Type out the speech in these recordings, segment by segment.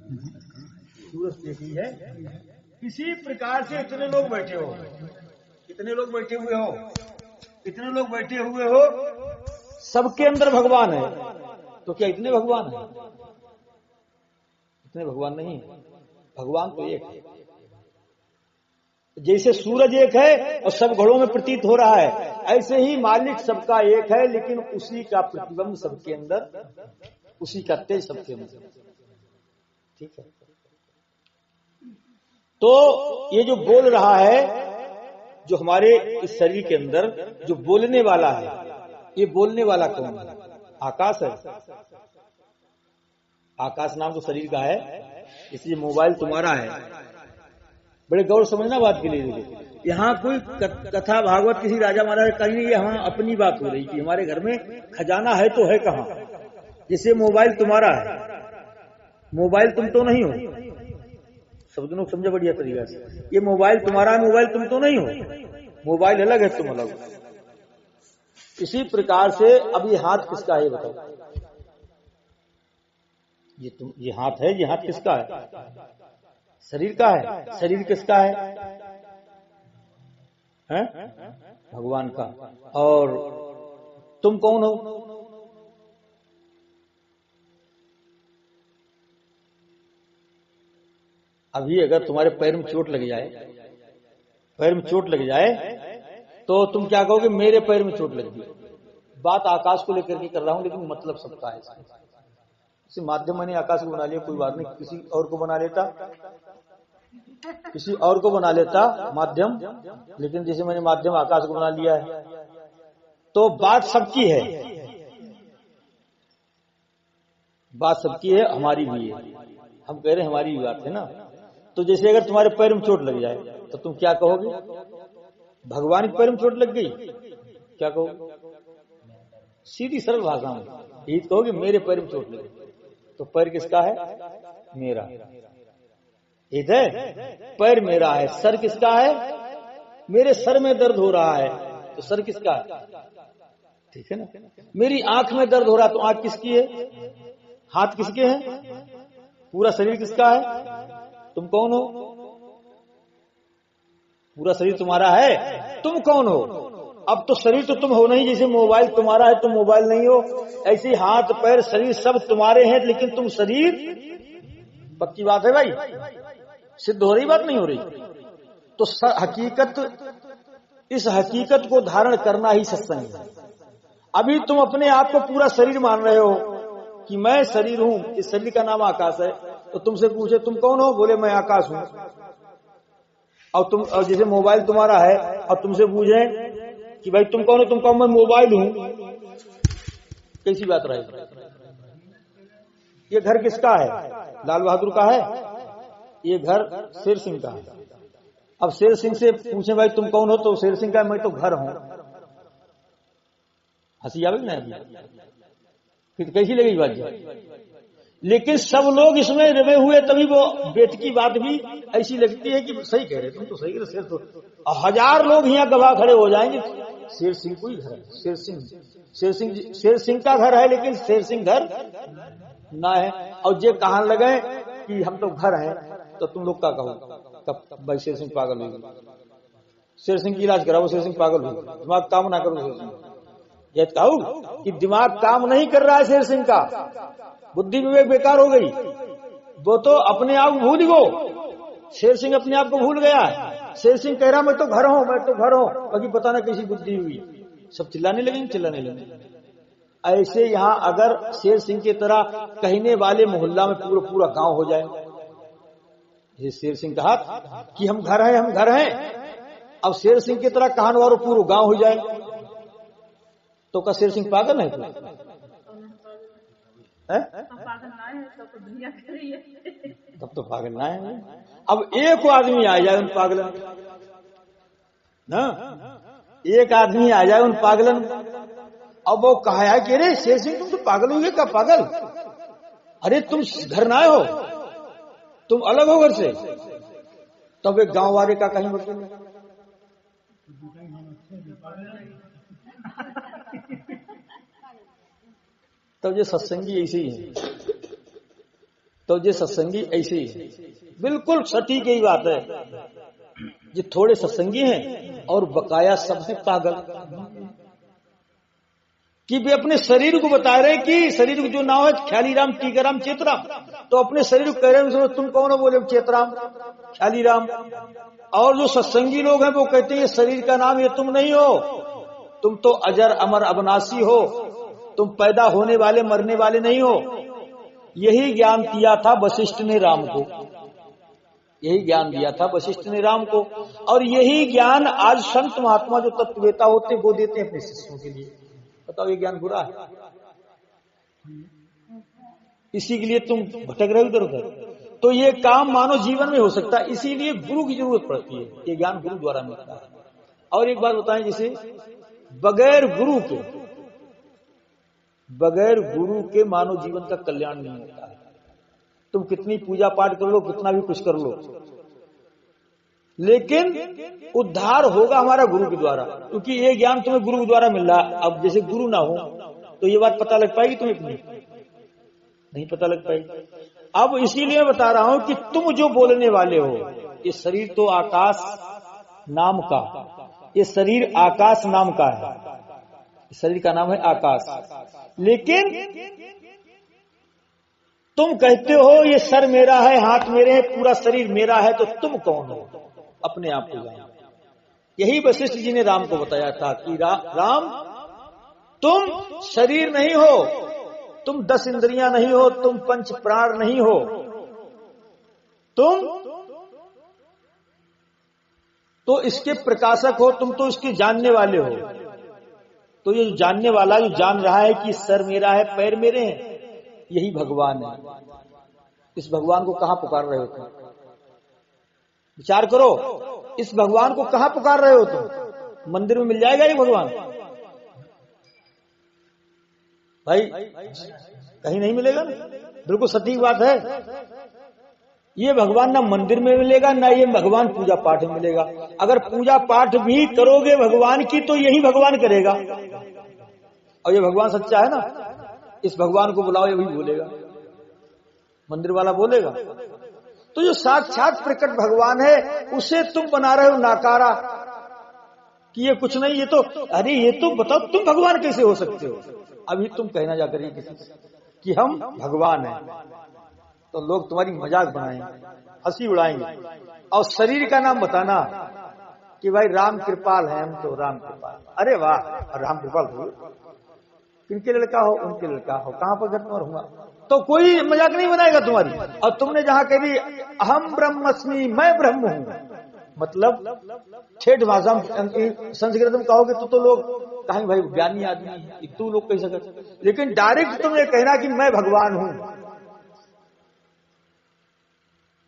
सूरज एक ही है। इसी प्रकार से इतने लोग बैठे हो, कितने लोग बैठे हुए हो, इतने लोग बैठे हुए हो, सबके अंदर भगवान है। तो क्या इतने भगवान है? इतने भगवान नहीं है, भगवान तो एक है। जैसे सूरज एक है और सब घड़ों में प्रतीत हो रहा है, ऐसे ही मालिक सबका एक है, लेकिन उसी का प्रतिबिंब सबके अंदर, उसी का तेज सबके अंदर। ठीक है। तो ये जो बोल रहा है, जो हमारे इस शरीर के अंदर जो बोलने वाला है, ये बोलने वाला कौन है? आकाश है। आकाश नाम तो शरीर का है, इसलिए मोबाइल तुम्हारा है। बड़े गौर समझना बात के लिए। यहाँ कोई कथा भागवत किसी राजा महाराज कहीं नहीं, यहाँ अपनी बात हो रही कि हमारे घर में खजाना है तो है कहाँ। जैसे मोबाइल तुम्हारा है, मोबाइल तुम तो नहीं हो। सब लोग समझे बढ़िया तरीका से, ये मोबाइल तुम्हारा है, मोबाइल तुम तो नहीं हो। मोबाइल अलग है, तुम अलग हो। इसी प्रकार से अब ये हाथ किसका है बताओ? ये हाथ है, ये हाथ किसका है? शरीर का है। शरीर किसका है? हैं? भगवान का। और तुम कौन हो? अभी अगर तुम्हारे पैर में चोट लग जाए, पैर में चोट लग जाए, तो तुम क्या कहोगे? मेरे पैर में चोट लग गई। बात आकाश को लेकर के कर रहा हूं, लेकिन मतलब सबका है। इसी माध्यम मैंने आकाश को बना लिया, कोई बात नहीं, किसी और को बना लेता, किसी और को बना लेता माध्यम, लेकिन जैसे मैंने माध्यम आकाश को बना लिया है, तो बात सबकी है। बात सबकी है, हमारी भी है। हम कह रहे हैं हमारी भी बात है ना। तो जैसे अगर तुम्हारे पैर में चोट लग जाए, तो तुम क्या कहोगे? भगवान के पैर में चोट लग गई, क्या कहोगे? सीधी सरल भाषा में यही कहोगे, मेरे पैर में चोट लगी। तो पैर किसका है? मेरा। इधर पैर मेरा है। सर किसका है? मेरे सर में दर्द हो रहा है, तो सर किसका है? ठीक है ना। मेरी आंख में दर्द हो रहा है, तो आंख किसकी है? हाथ किसके हैं? पूरा शरीर किसका है? तुम कौन हो? पूरा शरीर तुम्हारा है, तुम कौन हो? अब तो शरीर तो तुम हो नहीं। जैसे मोबाइल तुम्हारा है, तुम मोबाइल नहीं हो, ऐसे हाथ पैर शरीर सब तुम्हारे हैं, लेकिन तुम शरीर। पक्की बात है भाई, सिद्ध हो रही बात, नहीं हो रही? तो हकीकत, इस हकीकत को धारण करना ही सत्संग है। अभी तुम अपने आप को पूरा शरीर मान रहे हो कि मैं शरीर हूं, इस शरीर का नाम आकाश है। तो तुमसे पूछे तुम कौन हो? बोले मैं आकाश हूं। और जैसे मोबाइल तुम्हारा है, और तुमसे पूछे कि भाई तुम कौन हो? तुम कहो मैं मोबाइल हूं। कैसी बात रहेगी? ये घर किसका है? लाल बहादुर का है। ये घर शेर सिंह का है। अब शेर सिंह से पूछे भाई तुम कौन हो? तो शेर सिंह का मैं तो घर हूं। हंसी आवेगी ना? फिर कैसी लगेगी बात? लेकिन सब लोग इसमें रमे हुए, तभी वो बेट की बात भी ऐसी लगती है कि सही कह रहे, तुम तो सही कह रहे। शेर तो 1000 लोग यहाँ गवाह खड़े हो जाएंगे, शेर सिंह को ही घर है। शेर सिंह का घर है, लेकिन शेर सिंह घर ना है। और ये कहां लगे कि हम तो घर हैं, तो तुम लोग क्या कहो? तब भाई शेर सिंह पागल हो गए, शेर सिंह की इलाज कराओ, शेर सिंह पागल हो गए, दिमाग काम ना करो। शेर सिंह ये कहूं कि दिमाग काम नहीं कर रहा है शेर सिंह का, बुद्धि विवेक बेकार हो गई। वो तो अपने आप भूल गो। शेर सिंह अपने आप को भूल गया है। शेर सिंह कह रहा मैं तो घर हूं, मैं तो घर हूं, बाकी पता ना कैसी बुद्धि हुई। सब चिल्लाने लगे। ऐसे यहां अगर शेर सिंह की तरह कहने वाले मोहल्ला में पूरा गांव हो जाए, ये शेर सिंह कहा कि हम घर हैं, हम घर हैं, अब शेर सिंह की तरह कहने वालों पूरा गांव हो जाए, तो क्या शेर सिंह पागल है? तब तो पागल ना है। अब एक आदमी आ जाए उन पागलन ना, एक आदमी आ जाए उन पागलन, अब वो कहा है कि अरे शेर सिंह तुम तो पागल हो गए। क्या पागल? अरे तुम घर ना हो, तुम अलग हो घर से। तब एक गांव वाले का कहीं मतलब नहीं। तब ये सत्संगी ऐसे ही है। तो ये सत्संगी ऐसे ही है, बिल्कुल सटीक यही बात है। ये थोड़े सत्संगी हैं और बकाया सब है पागल, कि वे अपने शरीर को बता रहे कि शरीर को जो नाम है ख्याली राम, टीकाराम, चेतराम, तो अपने शरीर को कह रहे हैं तुम कौन हो, बोले चेतराम, ख्याली राम। और जो सत्संगी लोग हैं वो कहते हैं ये शरीर का नाम, ये तुम नहीं हो, तुम तो अजर अमर अविनाशी हो, तुम पैदा होने वाले मरने वाले नहीं हो। यही ज्ञान दिया था वशिष्ठ ने राम को, यही ज्ञान दिया था वशिष्ठ ने राम को, और यही ज्ञान आज संत महात्मा जो तत्ववेता होते वो देते हैं अपने शिष्यों के लिए। बताओ ये ज्ञान बुरा है? इसी के लिए तुम भटक रहे हो इधर उधर। तो ये काम मानव जीवन में हो सकता है, इसीलिए गुरु की जरूरत पड़ती है। ये ज्ञान गुरु द्वारा मिलता है। और एक बात बताएं, जैसे बगैर गुरु के मानव जीवन का कल्याण नहीं होता है। तुम कितनी पूजा पाठ कर लो, कितना भी कुछ कर लो, लेकिन उद्धार होगा हमारा गुरु के द्वारा, क्योंकि ये ज्ञान तुम्हें गुरु के द्वारा मिल रहा है। अब जैसे गुरु ना हो तो ये बात पता लग पाएगी तुम्हें? नहीं पता लग पाएगी। अब इसीलिए बता रहा हूं कि तुम जो बोलने वाले हो, ये शरीर तो आकाश नाम का, ये शरीर आकाश नाम का है, शरीर का नाम है आकाश। लेकिन तुम कहते हो ये सर मेरा है, हाथ मेरे हैं, पूरा शरीर मेरा है, तो तुम कौन हो? अपने आप को जानो। यही वशिष्ठ जी ने राम को बताया था कि राम तुम शरीर नहीं हो, तुम 10 इंद्रियां नहीं हो, तुम 5 प्राण नहीं हो, तुम तो इसके प्रकाशक हो, तुम तो इसके जानने वाले हो। तो ये जानने वाला जो जान रहा है कि सर मेरा है, पैर मेरे हैं, यही भगवान है। इस भगवान को कहां पुकार रहे हो तुम? विचार करो, इस भगवान को कहां पुकार रहे हो तुम? मंदिर में मिल जाएगा ये भगवान? भाई कहीं नहीं मिलेगा ना, बिल्कुल सटीक बात है। ये भगवान ना मंदिर में मिलेगा, ना ये भगवान पूजा पाठ में मिलेगा। अगर पूजा पाठ भी करोगे भगवान की, तो यही भगवान करेगा। और ये भगवान सच्चा है ना, इस भगवान को बुलाओ, ये भी बोलेगा, मंदिर वाला बोलेगा। तो जो साक्षात प्रकट भगवान है उसे तुम बना रहे हो नाकारा कि ये कुछ नहीं, ये तो, अरे ये तो बताओ तुम भगवान कैसे हो सकते हो? अभी तुम कहना जाकर ये किसी कि हम भगवान हैं, तो लोग तुम्हारी मजाक बनाएंगे, हंसी उड़ाएंगे, और शरीर का नाम बताना कि भाई राम कृपाल है, हम तो राम कृपाल। अरे वाह, राम कृपाल हो, किनके लड़का हो? उनके लड़का हो, कहां पर घर रहूंगा, तो कोई मजाक नहीं बनाएगा तुम्हारी। और तुमने जहां कह दी अहम ब्रह्मस्मि, मैं ब्रह्म हूं, मतलब ठेठ भाषा संस्कृत में कहोगे तो लोग कहेंगे भाई ज्ञानी आदमी है, तू लोग कह सकते। लेकिन डायरेक्ट तुमने कहना कि मैं भगवान हूं,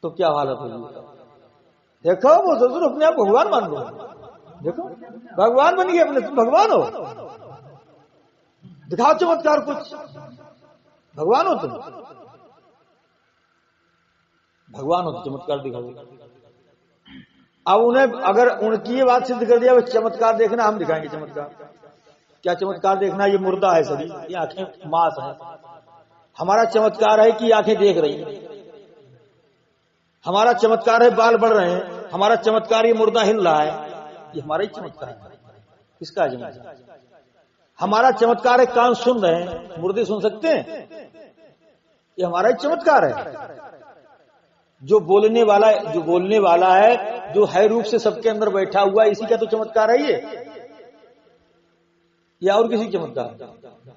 तो क्या हालत होगी? देखो वो जरूर अपने आप भगवान मान लो, देखो भगवान बन गए अपने, तुम भगवान हो, दिखाओ चमत्कार कुछ, भगवान हो तुम, भगवान हो तो चमत्कार दिखाओ। अब उन्हें अगर उनकी ये बात सिद्ध कर दिया चमत्कार देखना, हम दिखाएंगे चमत्कार। क्या चमत्कार देखना? ये मुर्दा है सभी, ये आंखें मांस है। हमारा चमत्कार है कि आंखें देख रही हैं, हमारा चमत्कार है बाल बढ़ रहे हैं, हमारा चमत्कार ये मुर्दा हिल रहा है, ये हमारा ही चमत्कार है। किसका चमत्कार? हमारा चमत्कार है कान सुन रहे हैं, मुर्दे सुन सकते हैं, ये हमारा ही चमत्कार है। जो बोलने वाला है, जो है रूप से सबके अंदर बैठा हुआ है, इसी का तो चमत्कार है ये, या और किसी चमत्कार?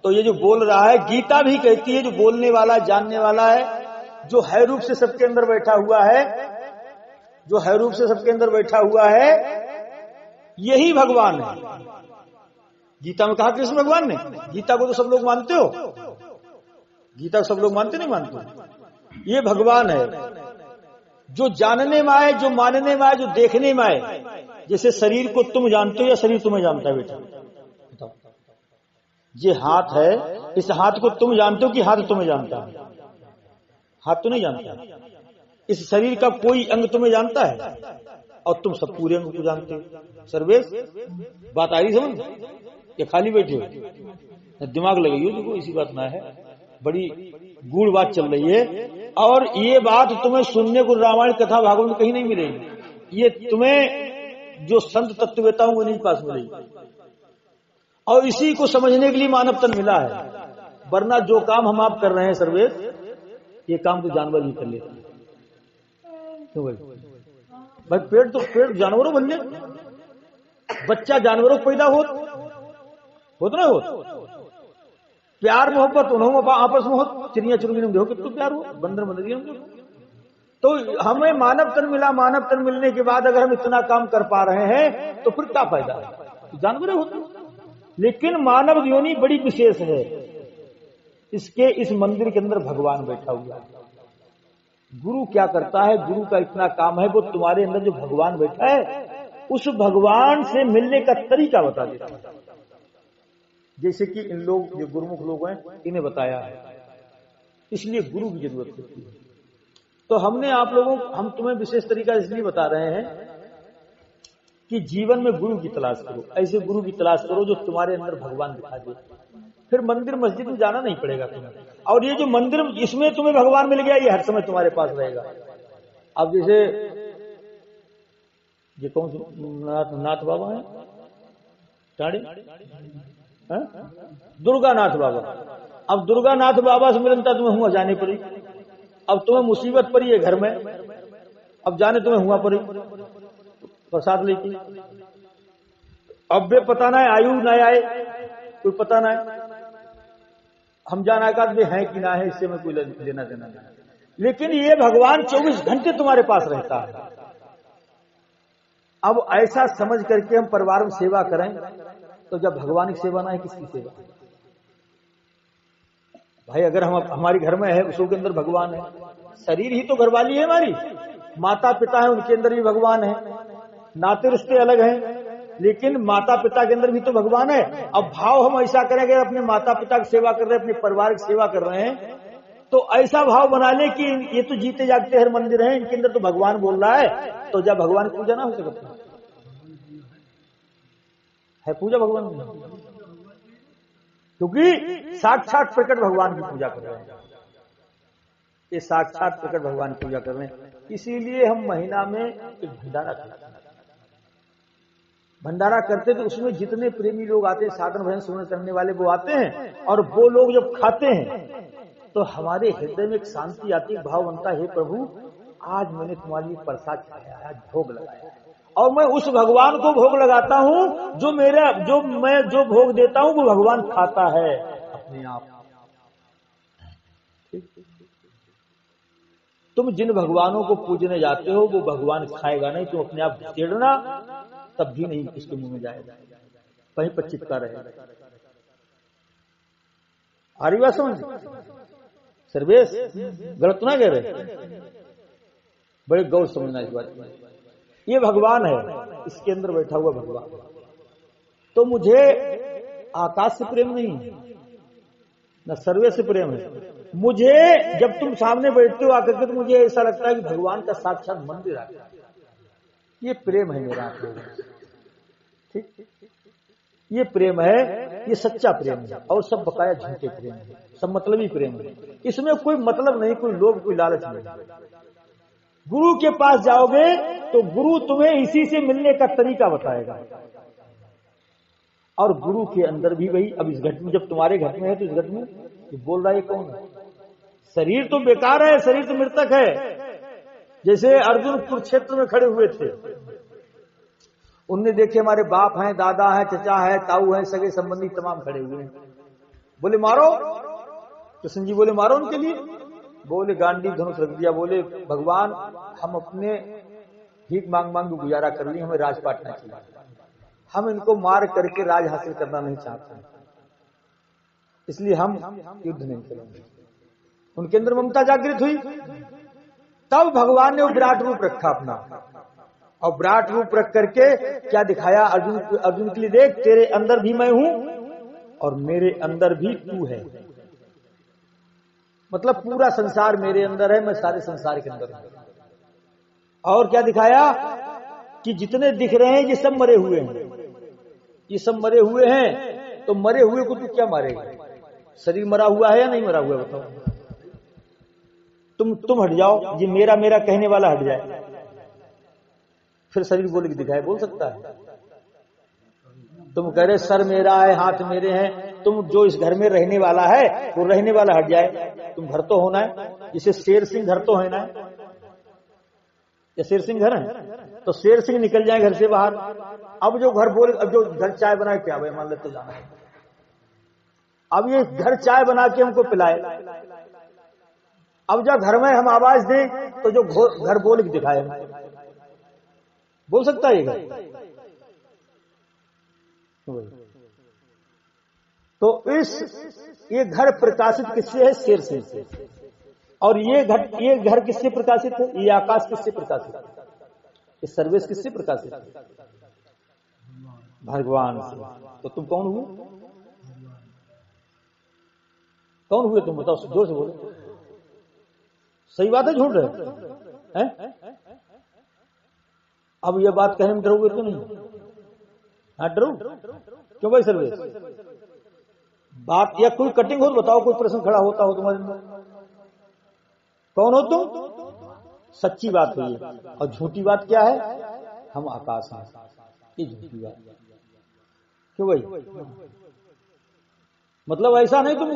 तो ये जो बोल रहा है, गीता भी कहती है जो बोलने वाला, जानने वाला है, जो है रूप से सबके अंदर बैठा हुआ है, जो है रूप से सबके अंदर बैठा हुआ है, यही भगवान है। गीता में कहा कृष्ण भगवान ने, गीता को तो सब लोग मानते हो, गीता को सब लोग मानते नहीं मानते? ये भगवान है जो जानने में आए, जो मानने में आए, जो देखने में आए। जैसे शरीर को तुम जानते हो या शरीर तुम्हें जानता है? बेटा बताओ, ये हाथ है, इस हाथ को तुम जानते हो कि हाथ तुम्हें जानता है? हाथ तो नहीं जानता। इस शरीर का कोई अंग तुम्हें जानता है? और तुम सब पूरे अंग को जानते हो। सर्वेश बात आ रही समझ? या खाली बैठे हो? दिमाग लगाइयो, देखो इसी बात ना है। बड़ी गूढ़ बात चल रही है। और ये बात तुम्हें सुनने को रामायण कथा भागवत में कहीं नहीं मिलेगी, ये तुम्हें जो संत तत्ववेता हूं उन्हीं के पास मिलेगी। और इसी को समझने के लिए मानव तन मिला है, वरना जो काम हम आप कर रहे हैं सर्वेश, ये काम तो जानवर भी कर लेते हैं। क्यों भाई पेड़ जानवरों बन गए, बच्चा जानवरों को पैदा हो ना हो, प्यार मोहब्बत उन्होंने आपस में हो, चिड़िया चुनगी में देखो कितना प्यार हो, बंदर बंदरियों में। तो हमें मानव तन मिला, मानव तन मिलने के बाद अगर हम इतना काम कर पा रहे हैं तो फिर क्या फायदा है, जानवर होते। लेकिन मानव योनि बड़ी विशेष है, इसके इस मंदिर के अंदर भगवान बैठा हुआ है। गुरु क्या करता है, गुरु का इतना काम है, वो तुम्हारे अंदर जो भगवान बैठा है उस भगवान से मिलने का तरीका बता देता है। जैसे कि इन लोग जो गुरुमुख लोग हैं इन्हें बताया है, इसलिए गुरु की जरूरत होती है। तो हम तुम्हें विशेष तरीका इसलिए बता रहे हैं कि जीवन में गुरु की तलाश करो, ऐसे गुरु की तलाश करो जो तुम्हारे अंदर भगवान दिखा दे। फिर मंदिर मस्जिद में जाना नहीं पड़ेगा तुम्हें। और ये जो मंदिर इसमें तुम्हें भगवान मिल गया, ये हर समय तुम्हारे पास रहेगा। अब जैसे ये कौन से नाथ बाबा है, टाड़े दुर्गा नाथ बाबा। अब दुर्गा नाथ बाबा से मिलता तुम्हें हुआ जाने पड़ी। अब तुम्हें मुसीबत पड़ी है घर में, अब जाने तुम्हें हुआ पड़ी प्रसाद लेके। अब वे पता ना आयु ना आए, कोई पता ना है, हम जाना का है कि ना है, इससे में कोई लेना देना नहीं। लेकिन ये भगवान 24 घंटे तुम्हारे पास रहता है। अब ऐसा समझ करके हम परिवार में सेवा करें, तो जब भगवान की सेवा ना है किसकी सेवा भाई? अगर हम हमारी घर में है उसके अंदर भगवान है, शरीर ही तो घरवाली है हमारी, माता पिता है उनके अंदर भी भगवान है, नाते रिश्ते अलग हैं लेकिन माता पिता के अंदर भी तो भगवान है। अब भाव हम ऐसा करेंगे, अपने माता पिता की सेवा कर रहे हैं, अपने परिवार की सेवा कर रहे हैं, तो ऐसा भाव बना ले कि ये तो जीते जागते हर मंदिर हैं, इनके अंदर तो भगवान बोल रहा है, तो जब भगवान की पूजा ना हो सकती है पूजा भगवान, क्योंकि साक्षात प्रकट भगवान की पूजा कर रहे हैं, ये साक्षात प्रकट भगवान की पूजा कर रहे हैं। इसीलिए हम महीना में एक भंडारा करते हैं। भंडारा करते तो उसमें जितने प्रेमी लोग आते हैं, साधन भजन सुनने करने वाले वो आते हैं, और वो लोग जब खाते हैं तो हमारे हृदय में एक शांति आती है, भाव बनता है, हे प्रभु आज मैंने तुम्हारे लिए प्रसाद खाया, आज भोग लगाया है, और मैं उस भगवान को भोग लगाता हूं जो मैं जो भोग देता हूं वो भगवान खाता है अपने आप। तुम जिन भगवानों को पूजने जाते हो वो भगवान खाएगा नहीं, तुम अपने आप छेड़ना तब भी नहीं उसके मुंह में जाएगा, कहीं पर चिपका रहेगा। आ रही बात समझ? सर्वेश गलत ना कह रहे, बड़े गौर समझना इस बात में। ये भगवान है, इसके अंदर बैठा हुआ भगवान। तो मुझे आकाश से प्रेम नहीं है, न सर्वे से प्रेम है। मुझे जब तुम सामने बैठते हो आकर के, तो मुझे ऐसा लगता है कि भगवान का साक्षात मंदिर आ गया। ये प्रेम है मेरा, ठीक? ये प्रेम है, ये सच्चा प्रेम है, और सब बकाया झूठे प्रेम है, सब मतलबी प्रेम है। इसमें कोई मतलब नहीं, कोई लोभ, कोई लालच नहीं। गुरु के पास जाओगे तो गुरु तुम्हें इसी से मिलने का तरीका बताएगा, और गुरु के अंदर भी वही। अब इस घट में, जब तुम्हारे घर में है तो इस घट में तो बोल रहा है कौन है? शरीर तो बेकार है, शरीर तो मृतक है। जैसे अर्जुन कुरुक्षेत्र में खड़े हुए थे, उनने देखे हमारे बाप हैं, दादा हैं, चचा है, ताऊ हैं, सगे संबंधी तमाम खड़े हुए हैं। बोले मारो, कृष्ण जी बोले मारो उनके लिए। बोले गांडी धनुष रख दिया, बोले भगवान हम अपने भीख मांग मांग गुजारा कर ली, हमें राजपाट नहीं चाहिए, हम इनको मार करके राज हासिल करना नहीं चाहते, इसलिए हम युद्ध नहीं करेंगे। उनके अंदर ममता जागृत हुई, तब भगवान ने वो विराट रूप रखा अपना, और विराट रूप रख करके क्या दिखाया अर्जुन के लिए? देख तेरे अंदर भी मैं हूं और मेरे अंदर भी तू है, मतलब पूरा संसार मेरे अंदर है, मैं सारे संसार के अंदर हूं। और क्या दिखाया कि जितने दिख रहे हैं ये सब मरे हुए हैं, ये सब मरे हुए हैं, तो मरे हुए को तू क्या मारेगा? शरीर मरा हुआ है या नहीं मरा हुआ है बताओ। तुम हट जाओ, ये मेरा मेरा कहने वाला हट जाए, फिर शरीर बोल के दिखाए, बोल सकता है? तुम कह रहे सर मेरा है, हाथ मेरे हैं, तुम जो इस घर में रहने वाला है वो रहने वाला हट जाए, तुम घर तो होना है। जिसे शेर सिंह घर तो है ना, या शेर सिंह घर है, तो शेर सिंह निकल जाए घर से बाहर। अब जो घर बोले, अब जो घर चाय बनाए, क्या भाई मान लेते जाना है, अब ये घर चाय बना के हमको पिलाए, अब जब घर में हम आवाज दें तो जो घर बोल के दिखाए, बोल सकता है ये घर? तो ये घर प्रकाशित किससे है? शेर सिंह से। और ये घर किससे प्रकाशित है? ये आकाश किससे प्रकाशित है? ये सर्वेश किससे प्रकाशित है? भगवान से। तो तुम कौन हुए? कौन हुए तुम बताओ, जोर से बोलो। सही बात है, झूठ है? अब ये बात कहने में डरोगे तो नहीं? हाँ डरो, क्यों भाई सर्वेश? बात या कोई कटिंग हो तो बताओ, कोई प्रश्न खड़ा होता हो तुम्हारे अंदर। कौन हो तुम? सच्ची बात है ये, और झूठी बात क्या है? हम आकाश हैं, ये झूठी बात। क्यों भाई? मतलब ऐसा नहीं तुम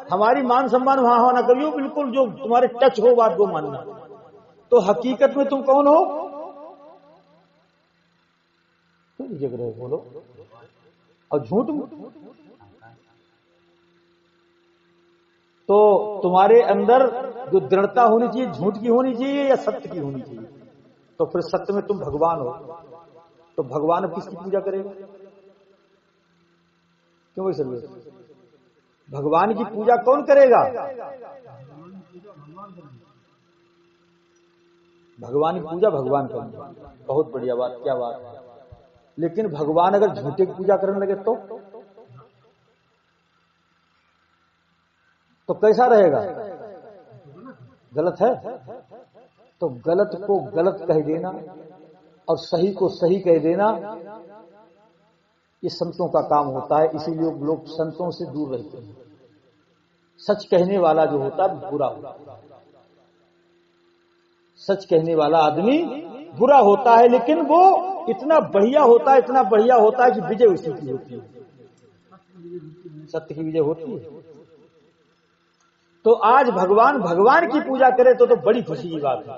हमारी मान सम्मान वहां ना करियो, बिल्कुल जो तुम्हारे टच हो बात वो मानना। तो हकीकत में तुम कौन हो? जग रहे बोलो, और झूठ तो तुम्हारे अंदर जो दृढ़ता होनी चाहिए, झूठ की होनी चाहिए या सत्य की होनी चाहिए? तो फिर सत्य में तुम भगवान हो, तो भगवान अब किसकी पूजा करेगा? क्यों भाई सर्वेश? भगवान की पूजा कौन करेगा? भगवान की पूजा भगवान करेगा। बहुत बढ़िया बात, क्या बात है। लेकिन भगवान अगर झूठे की पूजा करने लगे तो कैसा रहेगा? गलत है। तो गलत को गलत कह देना और सही को सही कह देना, ये संतों का काम होता है। इसीलिए लोग संतों से दूर रहते हैं। सच कहने वाला जो होता है बुरा होता है, सच कहने वाला आदमी बुरा होता है, लेकिन वो इतना बढ़िया होता है, इतना बढ़िया होता है कि विजय उसी की होती है, सत्य की विजय होती है। तो आज भगवान की पूजा करे तो बड़ी खुशी की बात है।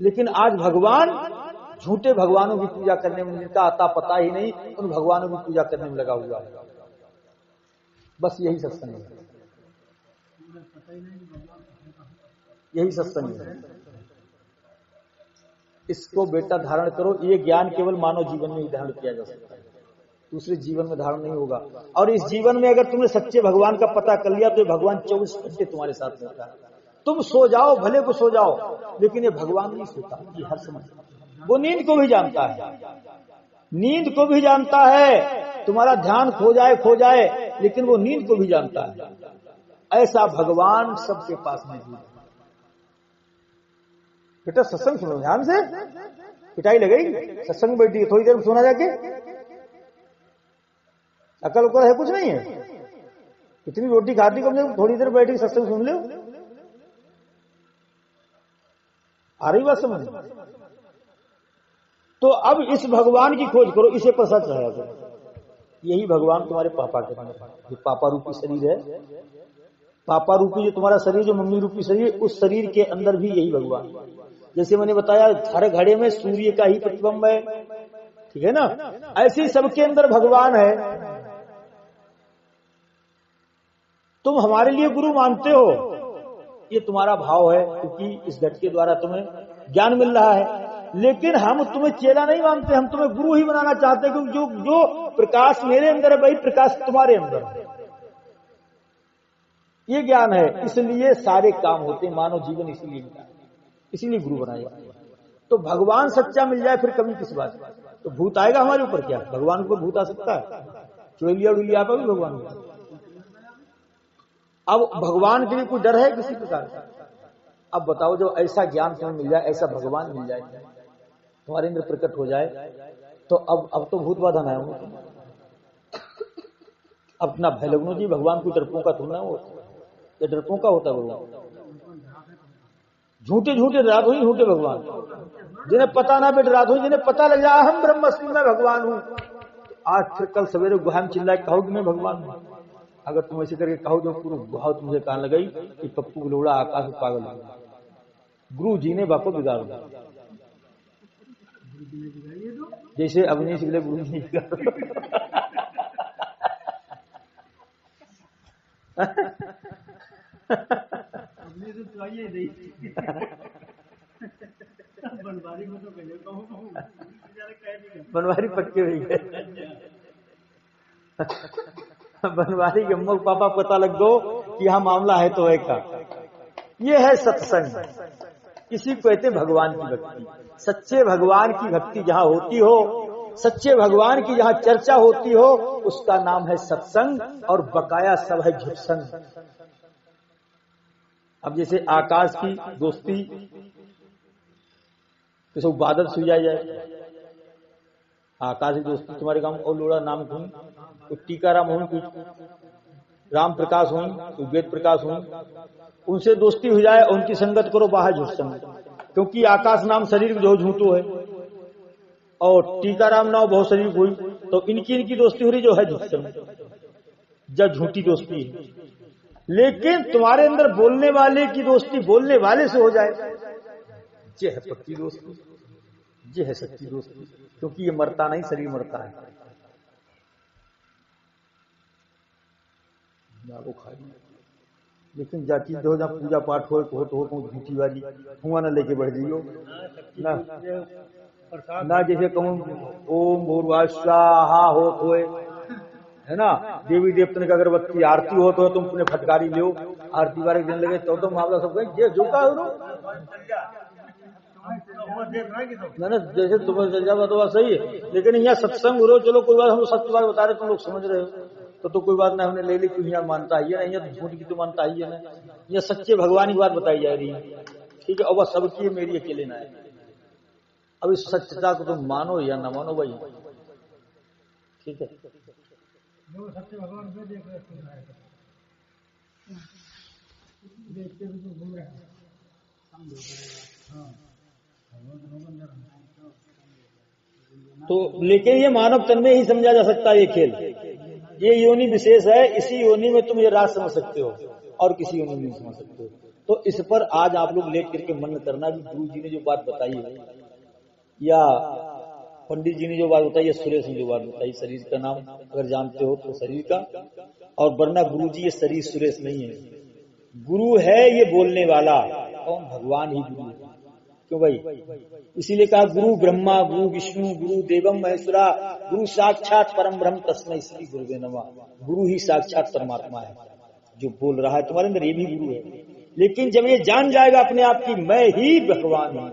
लेकिन आज भगवान झूठे भगवानों की पूजा करने में जिनका आता पता ही नहीं, उन भगवानों की पूजा करने में लगा हुआ है। बस यही सत्संग है, यही सत्संग है। इसको बेटा धारण करो। ये ज्ञान केवल मानव जीवन में ही धारण किया जा सकता है, दूसरे जीवन में धारण नहीं होगा। और इस जीवन में अगर तुमने सच्चे भगवान का पता कर लिया तो ये भगवान 24 घंटे तुम्हारे साथ रहता है। तुम सो जाओ, भले को सो जाओ, लेकिन ये भगवान नहीं सोता, ये हर समय वो नींद को भी जानता है, नींद को भी जानता है। तुम्हारा ध्यान खो जाए, लेकिन वो नींद को भी जानता है। ऐसा भगवान सबके पास मौजूद है। बेटा सत्संग सुनो ध्यान से, पिटाई लगेगी। सत्संग बैठी थोड़ी देर में सोना जाके, अकल उकल है कुछ नहीं है। इतनी रोटी खाती कम से कम थोड़ी देर बैठ के सत्संग सुन लो। आ रही बात समझ? तो अब इस भगवान की खोज करो, इसे पर सच रहा करो। यही भगवान तुम्हारे पापा के जो पापा रूपी शरीर है, पापा रूपी जो तुम्हारा शरीर, जो मम्मी रूपी शरीर, उस शरीर के अंदर भी यही भगवान। जैसे मैंने बताया हर घड़े में सूर्य का ही प्रतिबिंब है, ठीक है ना? ऐसे ही सबके अंदर भगवान है। तुम हमारे लिए गुरु मानते हो, ये तुम्हारा भाव है, क्योंकि इस घट के द्वारा तुम्हें ज्ञान मिल रहा है। लेकिन हम तुम्हें चेला नहीं मानते, हम तुम्हें गुरु ही बनाना चाहते हैं, क्योंकि जो प्रकाश मेरे अंदर है वही प्रकाश तुम्हारे अंदर है। ये ज्ञान है, इसलिए सारे काम होते, मानव जीवन इसीलिए गुरु बनाया। तो भगवान सच्चा मिल जाए फिर कभी किस बात? तो भूत आएगा हमारे ऊपर क्या? भगवान के ऊपर भूत आ सकता है? चोलिया उलिया पर भी भगवान को। अब भगवान के लिए कोई डर है किसी प्रकार का? अब बताओ, जो ऐसा ज्ञान तुम्हें मिल जाए, ऐसा भगवान मिल जाए, तुम्हारे अंदर प्रकट हो जाए, तो अब तो भूत बाधा ना होगा। अपना भय लगनो जी, भगवान को डरपों का थोड़ा वो, ये डरपों का होता है भगवान। झूठे झूठे डरात हुई, झूठे भगवान, जिन्हें पता ना भी डरात हुई, जिन्हें पता लग जाए हम ब्रह्मस्मि में भगवान हूं। आज फिर कल सवेरे गुहा में चिल्ला कहो कि मैं भगवान हूं। अगर तुम ऐसे करके कहो जो पूरा गुहा तुमसे कान लगाई कि पप्पू लोड़ा आकाश पागल हो, गुरु जी ने बापो बिगाड़ दिया। जैसे अवनीश बोले गुरु जी बनवारी पक्के हुई है। बनवारी के अम्मा पापा पता लग दो कि यहाँ मामला है तो है का। ये है सत्संग, इसी को कहते भगवान की भक्ति। सच्चे भगवान की भक्ति जहां होती हो, सच्चे भगवान की जहां चर्चा होती हो, उसका नाम है सत्संग, और बकाया सब है झुटसंग। अब जैसे आकाश की दोस्ती तो सब बादल सुझाई जाए, आकाश की दोस्ती तुम्हारे गांव और लोड़ा नाम हुई, कोई टीकाराम हुई, कोई राम प्रकाश हुई, कोई वेद प्रकाश हुई, उनसे दोस्ती हो जाए, उनकी संगत करो, बाहर झुटसंग। क्योंकि आकाश नाम शरीर जो झूठो है, और टीकाराम नाम बहुत शरीर हुई, तो इनकी दोस्ती हो रही जो है झुटसंग, जब झूठी दोस्ती है। लेकिन तुम्हारे अंदर बोलने वाले की दोस्ती बोलने वाले से हो जाए, ये है पक्की दोस्ती, ये है सच्ची दोस्ती। क्योंकि ये मरता नहीं, शरीर मरता है। वो खाई, लेकिन जा चीज हो, जहाँ पूजा पाठ हो झूठी वाली हुआ ना लेके बढ़ जाइयो ना, जैसे कहूँ ओम भूर्भुवः स्वाहा हो है ना, देवी देवतन की अगरबत्ती आरती हो तो तुम अपने फटकारी लो, आरती बारे दिन लगे तो मामला सब ये जो का ना, जैसे तुम्हें चल जाए तो बात सही है। लेकिन यहाँ सत्संग हो, चलो कोई बात, हम सत्य बात बता रहे, तुम लोग समझ रहे हो तो कोई बात नहीं, हमने ले ली, क्यों यहाँ मानता है नहीं, यहाँ झूठ की तो मानता ही है ना, यह सच्चे भगवान की बात बताई जा रही है, ठीक है। और वह सबकी मेरी अकेले ना है। अब इस सच्चता को तुम मानो या ना मानो भाई, ठीक है। सच्चे भगवान को देख रहे तो, लेकिन ये मानव तन में ही समझा जा सकता है ये खेल, ये योनि विशेष है, इसी योनि में तुम ये राज समझ सकते हो और किसी योनि में नहीं समझ सकते हो। तो इस पर आज आप लोग लेट करके मन करना कि गुरु जी ने जो बात बताई है या पंडित जी ने जो बात बताई है, सुरेश ने जो बात बताई, शरीर का नाम अगर जानते हो तो शरीर का, और वरना गुरु जी ये शरीर सुरेश नहीं है, गुरु है ये बोलने वाला, कौन? भगवान ही गुरु है। क्यों भाई? इसीलिए कहा गुरु ब्रह्मा, गुरु विष्णु, गुरु देवम महेश्वरा, गुरु साक्षात परम ब्रह्म तस्मै श्री गुरुवे नमः। गुरु ही साक्षात परमात्मा है जो बोल रहा है तुम्हारे अंदर, ये भी गुरु है। लेकिन जब ये जान जाएगा अपने आप की मैं ही भगवान हूं,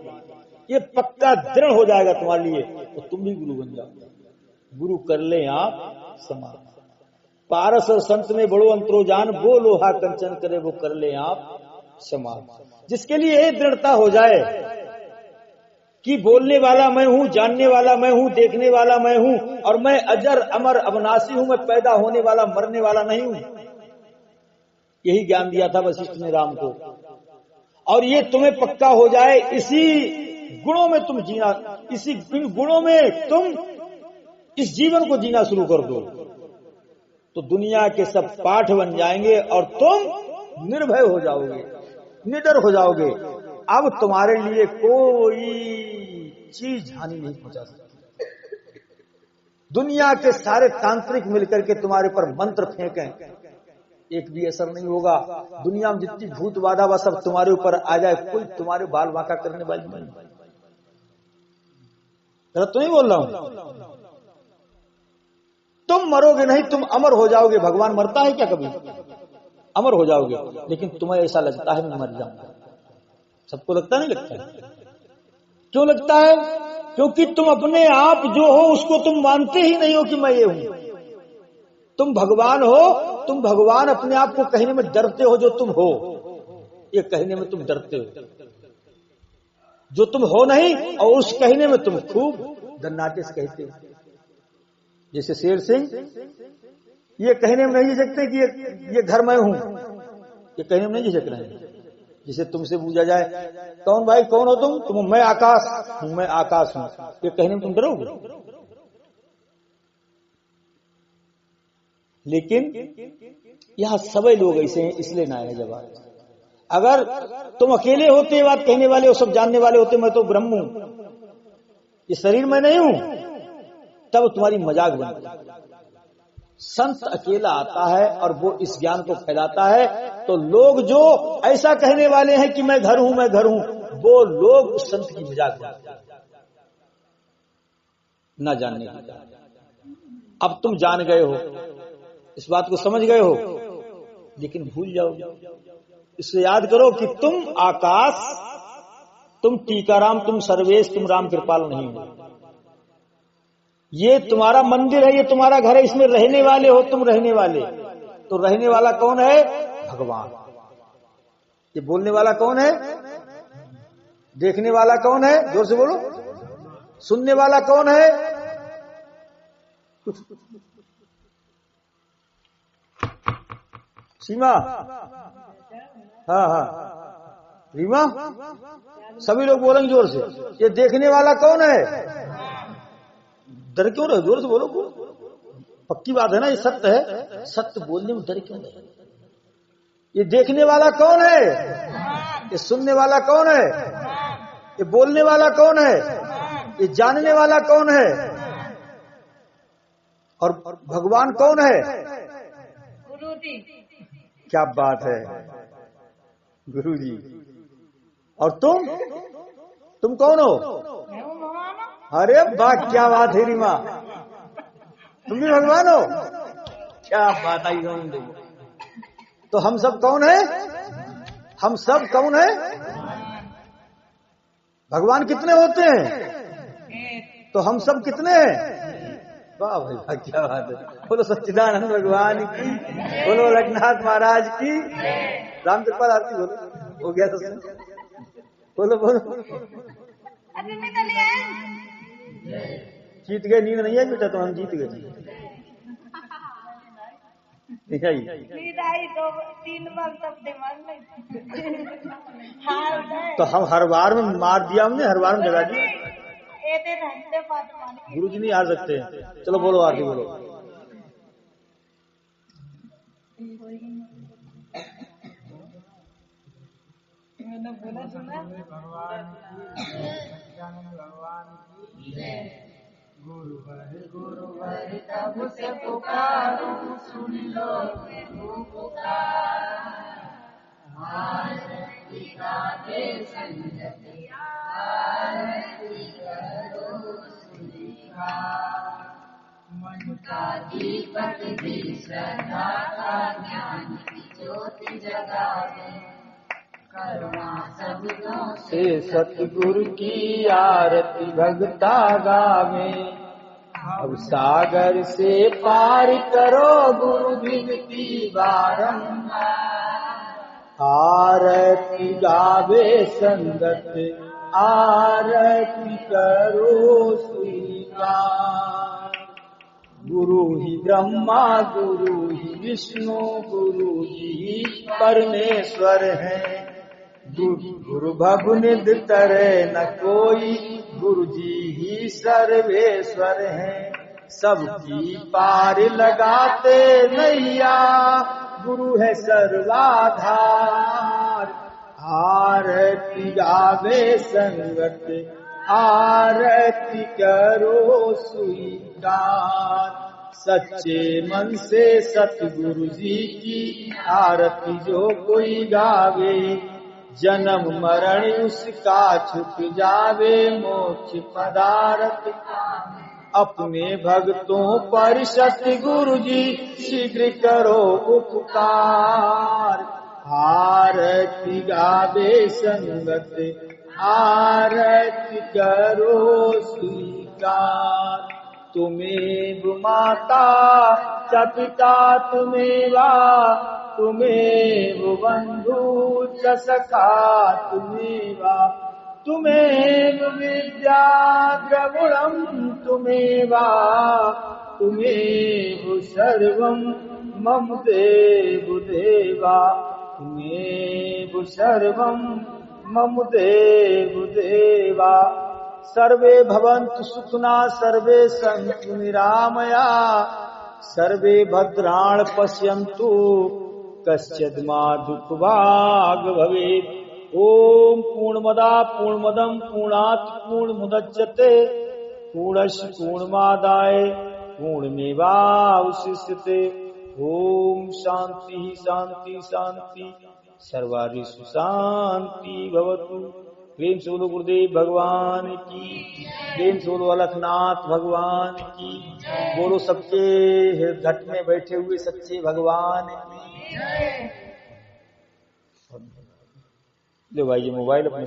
ये पक्का दृढ़ हो जाएगा तुम्हारे लिए, तो तुम भी गुरु बन जाओ। गुरु कर ले आप समान, पारस और संत में बड़ो अंतरो जान, वो लोहा कंचन करे वो कर ले आप समान। जिसके लिए ये दृढ़ता हो जाए कि बोलने वाला मैं हूं, जानने वाला मैं हूं, देखने वाला मैं हूं, और मैं अजर अमर अविनाशी हूं, मैं पैदा होने वाला मरने वाला नहीं हूं, यही ज्ञान दिया था वशिष्ठ ने राम को। और ये तुम्हें पक्का हो जाए, इसी गुणों में तुम जीना, इसी इन गुणों में तुम इस जीवन को जीना शुरू कर दो, तो दुनिया के सब पाठ बन जाएंगे और तुम निर्भय हो जाओगे, निडर हो जाओगे। अब तुम्हारे लिए कोई चीज हानि नहीं पहुंचा सकती। दुनिया के सारे तांत्रिक मिलकर के तुम्हारे पर मंत्र फेंकें, एक भी असर नहीं होगा। दुनिया में जितनी भूत बाधा वह सब तुम्हारे ऊपर आ जाए, कोई तुम्हारे बाल बांका करने वाली नहीं। गलत तो नहीं बोल रहा हूं? तुम मरोगे नहीं, तुम अमर हो जाओगे। भगवान मरता है क्या कभी? अमर हो जाओगे। लेकिन तुम्हें ऐसा लगता है मैं मर जाऊंगा, सबको लगता नहीं लगता है? क्यों लगता है? क्योंकि तुम अपने आप जो हो उसको तुम मानते ही नहीं हो कि मैं ये हूं। तुम भगवान हो, तुम भगवान अपने आप को कहने में डरते हो, जो तुम हो ये कहने में तुम डरते हो, जो तुम हो नहीं, और उस कहने में तुम खूब दन्नाटे से कहते हो। जैसे शेर सिंह ये कहने में नहीं झिझकते कि ये घर में हूं, ये कहने में नहीं झिझक रहे हैं। जिसे तुमसे पूछा जाए कौन भाई कौन हो तुम, मैं आकाश हूं, मैं आकाश हूं, ये कहने में तुम डरोगे? लेकिन यहां सभी लोग ऐसे हैं, इसलिए ना है जवाब। अगर तुम अकेले होते बात कहने वाले हो, सब जानने वाले होते मैं तो ब्रह्म हूं, ये शरीर में नहीं हूं, तब तुम्हारी मजाक बनती। संत अकेला आता है और वो इस ज्ञान को फैलाता है, तो लोग जो ऐसा कहने वाले हैं कि मैं घर हूं मैं घर हूं, वो लोग उस संत की मजाक बनाते हैं, ना जानने की। अब तुम जान गए हो, इस बात को समझ गए हो, लेकिन भूल जाओगे। इससे याद करो कि तुम आकाश, तुम टीकाराम, तुम सर्वेश, तुम राम कृपाल नहीं हो। ये तुम्हारा मंदिर है, ये तुम्हारा घर है, इसमें रहने वाले हो तुम, रहने वाले। तो रहने वाला कौन है? भगवान। ये बोलने वाला कौन है? देखने वाला कौन है? जोर से बोलो। सुनने वाला कौन है? सीमा, हाँ हाँ, रीमा, सभी लोग बोलेंगे जोर से। ये देखने वाला कौन है? डर क्यों रहे? जोर से बोलो। पक्की बात है ना, ये सत्य है, सत्य बोलने में डर क्यों रहे? ये देखने वाला कौन है? ये सुनने वाला कौन है? ये बोलने वाला कौन है? ये जानने वाला कौन है? और भगवान कौन है? गुरु जी। क्या बात है, गुरु जी। और तुम कौन हो? अरे वाह, क्या बात है रीमा, तुम भी भगवान हो, क्या बात आई। तो हम सब कौन है? हम सब कौन है? भगवान कितने होते हैं? तो हम सब कितने हैं? वाह भाई वाह, क्या बात है। बोलो सच्चिदानंद भगवान की, बोलो रघुनाथ महाराज की, राम कृपाल आरती बोलो। हो गया सब, बोलो बोलो। जीत गए, नींद नहीं है बेटा, तो हम जीत गए। तो हम हर बार में मार दिया हमने, हर बार में जगा दिया। गुरु जी नहीं हार सकते। चलो बोलो आरती बोलो। मैंने बोला सुना भगवान की गुरु वर तब से पुकारो, सुन लो पुकार। आरती गावे संगति, आरती करो स्वीकार। मन का दीपक भी श्रद्धा का ज्ञान की ज्योति जगावे। करुणा शब्दों से सतगुरु की आरती भगता गावे। अब सागर से पार करो गुरु विनती बारंबार। आरती गावे संगत, आरती करो स्वीकार। गुरु ही ब्रह्मा, गुरु ही विष्णु, गुरु जी परमेश्वर है। गुरु भगु निध तरे न कोई, गुरु जी ही सर्वेश्वर हैं। सबकी पार लगाते नैया, गुरु है सर्वाधार। आरती गावे संगत, आरती करो स्वीकार। सच्चे मन से सतगुरु जी की आरती जो कोई गावे। जन्म मरण उसका छुट जावे, मोक्ष पदारथ अपने भक्तों पर सतगुरु जी शीघ्र करो उपकार। आरती गावे संगत, आरती करो स्वीकार। तुमेव माता च पिता तुमेवा, तुमेव बंधु च सखा तुमेवा। तुमेव विद्या द्रविणं तुमेवा, तुमेव सर्वं मम देव देवा तुमेव सर्वं मम देव देवा सर्वे भवन्तु सुखिनः सर्वे सन्तु निरामया सर्वे भद्राणि पश्यन्तु कश्चित् मा दुःखभाग् भवेत्। ओम पूर्णमदा पूर्णमदं पूर्णात् पूर्णमुदच्यते पूर्णस्य पूर्णमादाय पूर्णमेवावशिष्यते। ओम शांति शांति शांति सर्वारिषु शांति भवतु। प्रेम से बोलो गुरुदेव भगवान की, प्रेम से बोलो अलखनाथ भगवान की, बोलो सबके घट में बैठे हुए सच्चे भगवान की। ले भाई ये मोबाइल अपने